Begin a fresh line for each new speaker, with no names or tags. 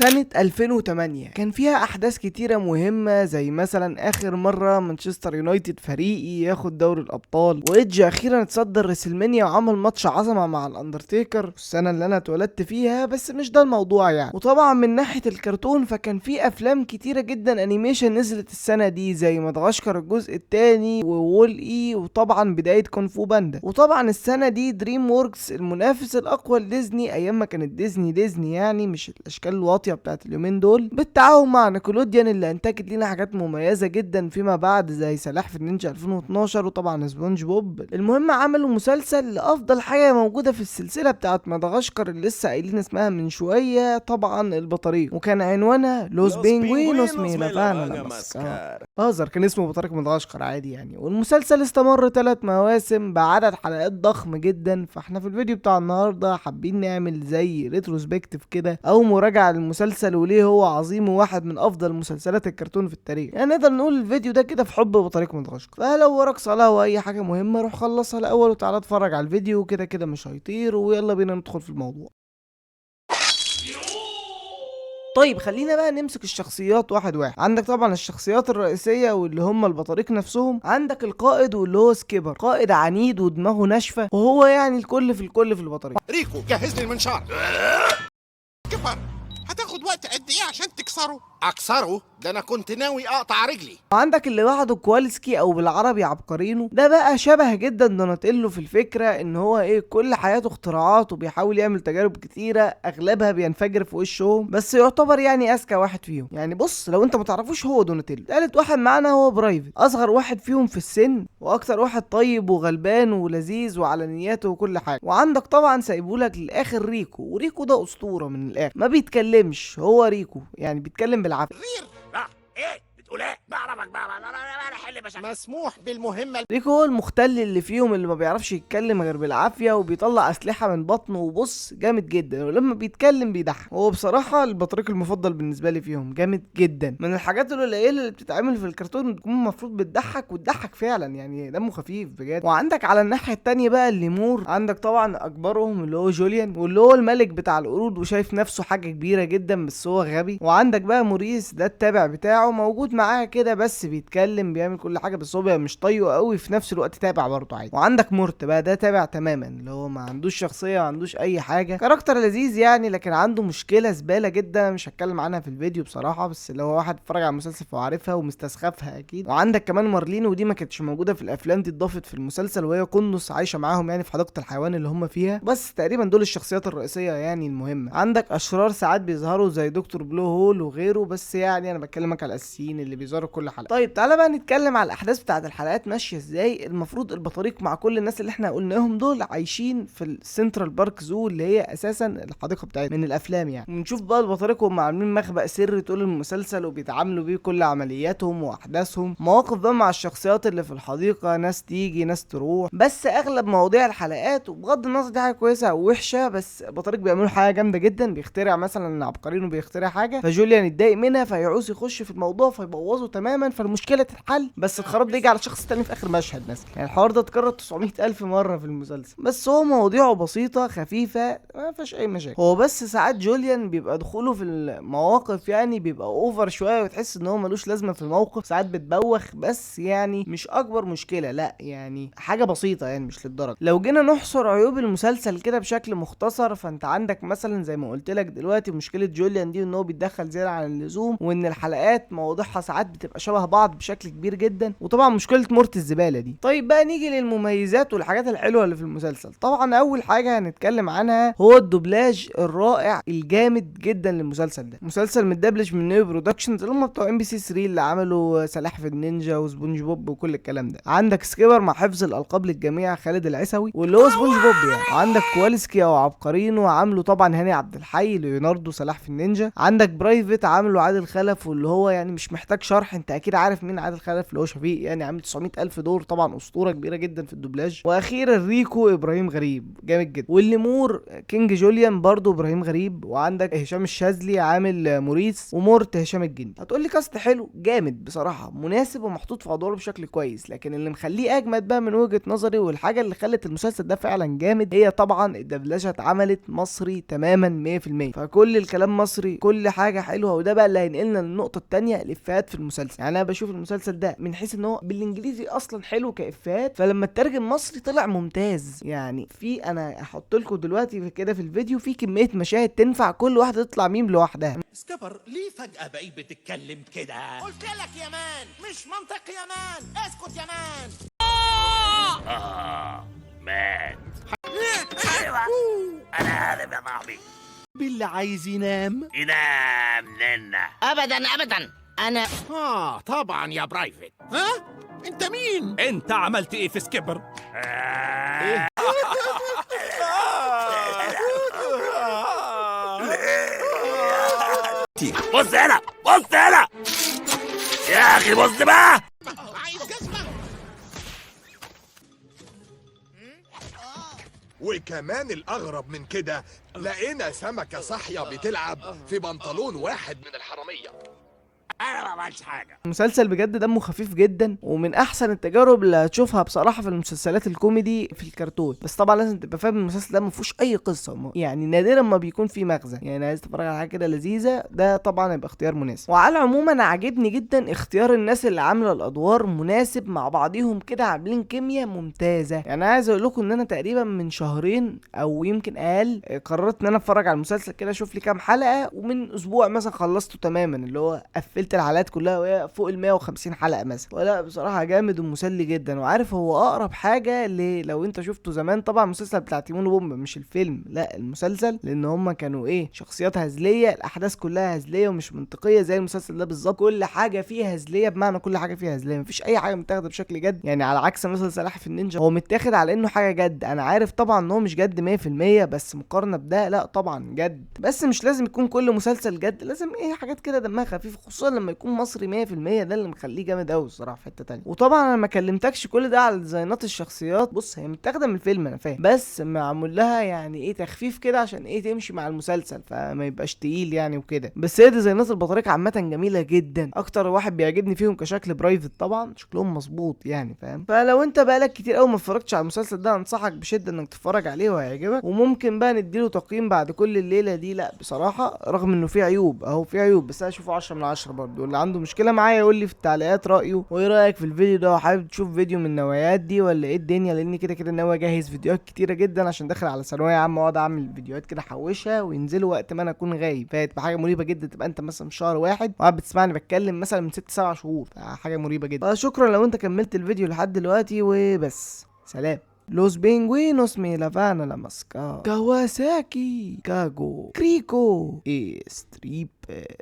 سنة 2008 كان فيها أحداث كتيرة مهمة، زي مثلا آخر مرة مانشستر يونايتد فريقي ياخد دوري الأبطال، وإيدج أخيرا اتصدر ريسلمانيا وعمل ماتش عظمة مع الأندرتيكر السنة اللي أنا اتولدت فيها. بس مش ده الموضوع يعني. وطبعا من ناحية الكرتون فكان في أفلام كتيرة جدا أنيميشن نزلت السنة دي، زي مدغشقر الجزء التاني وول إي، وطبعا بداية كونغ فو باندا. وطبعا السنة دي دريم ووركس المنافس الأقوى لديزني أيام ما كانت ديزني يعني مش الأشكال الواطية بتاعت اليومين دول، بالتعاون مع نيكولوديان اللي انتجت لينا حاجات مميزه جدا فيما بعد زي سلاحف النينجا 2012 وطبعا سبونج بوب. المهم عملوا مسلسل لافضل حاجه موجوده في السلسله بتاعت مدغشقر اللي لسه قايلين اسمها من شويه، طبعا البطريق، وكان عنوانها لوس بينجوينوس ميلافانا ماسكار. بهزر، كان اسمه بطريق مدغشقر عادي يعني. والمسلسل استمر 3 مواسم بعدد حلقات ضخم جدا. فاحنا في الفيديو بتاع النهارده حابين نعمل زي ريتروسبكتيف كده او مراجعه للمسلسل وليه هو عظيم وواحد من افضل مسلسلات الكرتون في التاريخ. يعني نقدر نقول الفيديو ده كده في حب بطريق مدغشقر. فلو وراك صلاه واي حاجه مهمه روح خلصها الاول وتعالى اتفرج على الفيديو، كده كده مش هيطير. ويلا بينا ندخل في الموضوع. طيب خلينا بقى نمسك الشخصيات واحد واحد. عندك طبعا الشخصيات الرئيسية واللي هم البطاريق نفسهم. عندك القائد واللي هو سكيبر، قائد عنيد ودماغه ناشفة، وهو يعني الكل في الكل في البطاريق.
ريكو جهز لي المنشار. كبر، هتاخد وقت قد ايه عشان تكسره؟ اكسره؟ ده انا كنت ناوي اقطع رجلي.
عندك اللي بعده كوالسكي او بالعربي عبقرينو. ده بقى شبه جدا دوناتيلو في الفكره ان هو كل حياته اختراعات وبيحاول يعمل تجارب كتيره اغلبها بينفجر في وشهم، بس يعتبر يعني اذكى واحد فيهم. يعني بص لو انت متعرفوش هو دوناتيلو. تالت واحد معانا هو برايفت، اصغر واحد فيهم في السن واكتر واحد طيب وغلبان ولذيذ وعلى نياته وكل حاجه. وعندك طبعا سايبولك للاخر ريكو، وريكو ده اسطوره من الاخر، ما بيتكلمش. هو ريكو يعني بيتكلم بالعافيه.
ايه بتقول ايه؟ بعرفك بقى انا حل مشاكل. مسموح بالمهمه.
ريكو هو المختل اللي فيهم اللي ما بيعرفش يتكلم غير بالعافيه وبيطلع اسلحه من بطنه، وبص جامد جدا، ولما بيتكلم بيضحك. هو بصراحه البطريق المفضل بالنسبه لي فيهم، جامد جدا. من الحاجات القليله اللي بتتعمل في الكرتون بتكون المفروض بتضحك وتضحك فعلا، يعني دمه خفيف بجد. وعندك على الناحيه التانية بقى الليمور. عندك طبعا اكبرهم اللي هو جوليان، واللي هو الملك بتاع القرود وشايف نفسه حاجه كبيره جدا بس هو غبي. وعندك بقى موريس، ده التابع بتاعه، موجود معاه كده بس بيتكلم بيعمل كل حاجه، بس هو بقى مش طايقه قوي في نفس الوقت تابع برضه عادي. وعندك مورت بقى، ده تابع تماما، اللي هو ما عندوش شخصيه، ما عندوش اي حاجه، كاركتر لذيذ يعني، لكن عنده مشكله زباله جدا مش هتكلم عنها في الفيديو بصراحه، بس اللي هو واحد اتفرج على المسلسل فعارفها ومستسخفها اكيد. وعندك كمان مارلين، ودي ما كانتش موجوده في الافلام، دي اتضافت في المسلسل، وهي قندس عايشه معاهم يعني في حديقه الحيوان اللي هم فيها. بس تقريبا دول الشخصيات الرئيسيه يعني المهمه. عندك اشرار ساعات بيظهروا زي دكتور بلو هول وغيره، بس يعني انا بكلمك على الاساسيين اللي بيظهروا كل حلقه. طيب تعالى بقى نتكلم على الاحداث بتاعت الحلقات ماشيه ازاي. المفروض البطاريق مع كل الناس اللي احنا قلناهم دول عايشين في السنترال بارك زو، اللي هي اساسا الحديقه بتاعتنا من الافلام يعني. ونشوف بقى البطاريق هم عاملين مخبأ سري طول المسلسل وبيتعاملوا بيه كل عملياتهم واحداثهم. مواقف بقى مع الشخصيات اللي في الحديقه، ناس تيجي ناس تروح، بس اغلب مواضيع الحلقات، وبغض النظر دي حاجه كويسه او وحشه، بس البطاريق بيعملوا حاجه جامده جدا. بيخترع مثلا عبقرينو بيخترع حاجه فجوليان يتضايق منها فيعوز يخش في الموضوع فيبوظه تماما، فالمشكله تتحل، بس الخراب ده يجي على شخص تاني في اخر مشهد مثلا. يعني الحوار ده اتكرر 900,000 مره في المسلسل، بس هو مواضيعه بسيطه خفيفه ما فيهاش اي مشاكل. هو بس ساعات جوليان بيبقى دخوله في المواقف يعني بيبقى اوفر شويه، وتحس ان هو ملوش لازمه في الموقف، ساعات بتبوخ، بس يعني مش اكبر مشكله، لا يعني حاجه بسيطه يعني مش للدرجه. لو جينا نحصر عيوب المسلسل كده بشكل مختصر، فانت عندك مثلا زي ما قلت لك دلوقتي مشكله جوليان دي، ان هو بيتدخل زياده عن اللزوم، وان الحلقات مواضيعها ساعات بتبقى شبه بعض بشكل كبير جدا، وطبعا مشكله مورت الزباله دي. طيب بقى نيجي للمميزات والحاجات الحلوه اللي في المسلسل. طبعا اول حاجه هنتكلم عنها هو الدوبلاج الرائع الجامد جدا للمسلسل ده. مسلسل متدبلج من نيو برودكشنز اللي هم بتوع ام بي سي 3 اللي عملوا سلاحف النينجا وسبونج بوب وكل الكلام ده. عندك سكيبر مع حفظ الالقاب للجميع خالد العيسوي واللي هو سبونج بوب يعني. عندك كوالسكي او عبقرينو عامله طبعا هاني عبد الحي ليوناردو سلاحف النينجا. عندك برايفت عامله عادل خلف، واللي هو يعني مش محتاج شرح انت اكيد عارف مين عادل خلف اللي هو شفيق، يعني عامل 900 الف دور، طبعا اسطوره كبيره جدا في الدوبلاج. واخيرا ريكو ابراهيم غريب جامد جدا، والليمور كينج جوليان برضو ابراهيم غريب، وعندك هشام الشاذلي عامل موريس، ومورت هشام الجندي. هتقول لي كاست حلو جامد بصراحه، مناسب ومحطوط في ادواره بشكل كويس، لكن اللي مخليه اجمد بقى من وجهه نظري والحاجه اللي خلت المسلسل ده فعلا جامد هي طبعا الدبلجه اتعملت مصري تماما 100%، فكل الكلام مصري، كل حاجه حلوه. وده بقى اللي هينقلنا للنقطه الثانيه، الافيهات في المسلسل. يعني انا بشوف المسلسل ده من حيث ان هو بالانجليزي اصلا حلو كافيهات، فلما اترجم مصري طلع ممتاز. يعني في انا هحط لكم دلوقتي كده في الفيديو في كميه مشاهد تنفع كل واحده تطلع ميم لوحدها.
سكبر ليه فجأة بقيت بتتكلم كده؟
قلت لك يا مان مش منطقي يا مان، اسكت يا مان.
مات. ايوه انا عارف يا صاحبي.
باللي عايز ينام.
ينام لنا.
ابدا ابدا انا
طبعا يا برايفت. ها انت مين؟
انت عملت ايه في سكيبر؟ بص هنا بص هنا يا اخي، بص بقى.
عايز جزمه.
وكمان الأغرب من كده لقينا سمكة صاحية بتلعب في بنطلون واحد من الحرامية.
انا ما عملتش حاجه.
المسلسل بجد دمه خفيف جدا، ومن احسن التجارب اللي هتشوفها بصراحه في المسلسلات الكوميدي في الكرتون. بس طبعا لازم تبقى فاهم المسلسل ده ما فيهوش اي قصه، يعني نادرا ما بيكون فيه مغزى. يعني عايز تتفرج على حاجه كده لذيذه، ده طبعا هيبقى اختيار مناسب. وعلى العموم انا عاجبني جدا اختيار الناس اللي عامله الادوار مناسب مع بعضيهم كده، عاملين كيمياء ممتازه. يعني عايز اقول لكم ان انا تقريبا من شهرين او يمكن اقل قررت ان انا اتفرج على المسلسل كده، اشوف لي كام حلقه، ومن اسبوع مثلا خلصته تماما، اللي هو قفلت الحلقات كلها وهي فوق ال 150 حلقه مثلا. ولا بصراحه جامد ومسلي جدا. وعارف هو اقرب حاجه لو انت شفته زمان طبعا المسلسل بتاع تيمون وبومبا، مش الفيلم، لا المسلسل، لان هما كانوا ايه، شخصيات هزليه، الاحداث كلها هزليه ومش منطقيه زي المسلسل ده بالظبط. كل حاجه فيها هزليه، بمعنى كل حاجه فيها هزليه، مفيش اي حاجه متاخده بشكل جد. يعني على عكس مثلا سلاحف النينجا، هو متاخد على انه حاجه جد. انا عارف طبعا ان هو مش جد 100%، بس مقارنه بده لا طبعا جد. بس مش لازم يكون كل مسلسل جد، لازم ايه حاجات كده دمها خفيف، خصوصا لما يكون مصري 100%. ده اللي مخليه جامد قوي الصراحه في حته تانية. وطبعا انا ما كلمتكش كل ده على ديزاينات الشخصيات. بص هي متاخده من الفيلم انا فاهم، بس معمول لها يعني ايه تخفيف كده عشان ايه تمشي مع المسلسل، فما يبقاش تقيل يعني وكده. بس هي ديزاينات البطاريق عامه جميله جدا. اكتر واحد بيعجبني فيهم كشكل برايفت، طبعا شكلهم مظبوط يعني فاهم. فلو انت بقالك كتير قوي ما اتفرجتش على المسلسل ده، انصحك بشده انك تتفرج عليه وهيعجبك. وممكن بقى نديله تقييم بعد كل الليله دي. لا بصراحه رغم انه فيه عيوب، اهو فيه عيوب، بس انا اشوفه 10 من 10 برضه. واللي عنده مشكله معايا يقول لي في التعليقات رايه، وايه رايك في الفيديو ده، وحابب تشوف فيديو من النوعيات دي ولا ايه الدنيا. لاني كده كده ناوي اجهز فيديوهات كتيره جدا عشان داخل على ثانويه عامه، واقعد اعمل فيديوهات كده احوشها وينزلوا وقت ما انا اكون غايب. فهتبقى حاجه مريبه جدا، تبقى انت مثلا في شهر واحد وقاعد بتسمعني بتكلم مثلا من 6 7 شهور، حاجه مريبه جدا. فشكرا لو انت كملت الفيديو لحد دلوقتي، وبس سلام. Los pingüinos me la van a la mascar. Kawasaki, Kago, Kriko, Stripper.